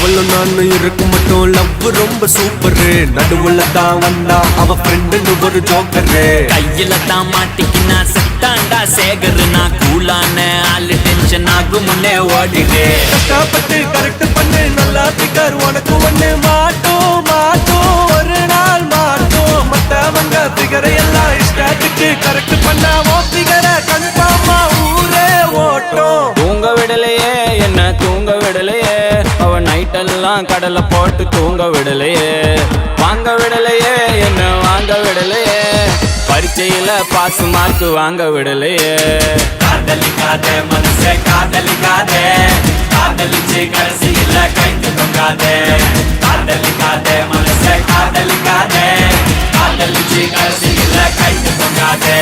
அவளும் நானும் இருக்கும் மட்டும் லவ் ரொம்ப சூப்பரு. நடுவுல தான் வந்தா அவ ஃப்ரெண்டுன்னு ஒரு ஜோக்கரு. கையில தான் மாட்டிக்கினா செத்தாண்டா சேகரு. நான் கூலான ஆளு டென்ஷன் ஆகும் முன்னே ஓடிடு. கஷ்டப்பட்டு கரெக்ட் பண்ணு நல்லா பிகர் உனக்கு ஒண்ணு மாட்டோம் மாட்டோம் ஒரு நாள் மாட்டோம். மத்தவங்க பிகரை எல்லாம் இஷ்டத்துக்கு கரெக்ட் பண்ண ஓ பிகரை கன்ஃபார்மா ஊரே ஓட்டும். தூங்க விடலையே என்ன தூங்க விடலையே. அவ நைட்டெல்லாம் கடலை போட்டு தூங்க விடலையே. வாங்க விடலையே என்ன வாங்க விடலையே. பரீட்சையில பாஸ் மார்க் வாங்க விடலையே. காதலிக்காதே மனசே காதலிக்காதே. காதலிச்சு கடைசியில கைந்து தொங்காதே. காதலிக்காதே மனசே காதலிக்காதே. காதலிச்சு கடைசியில கைந்து தொங்காதே.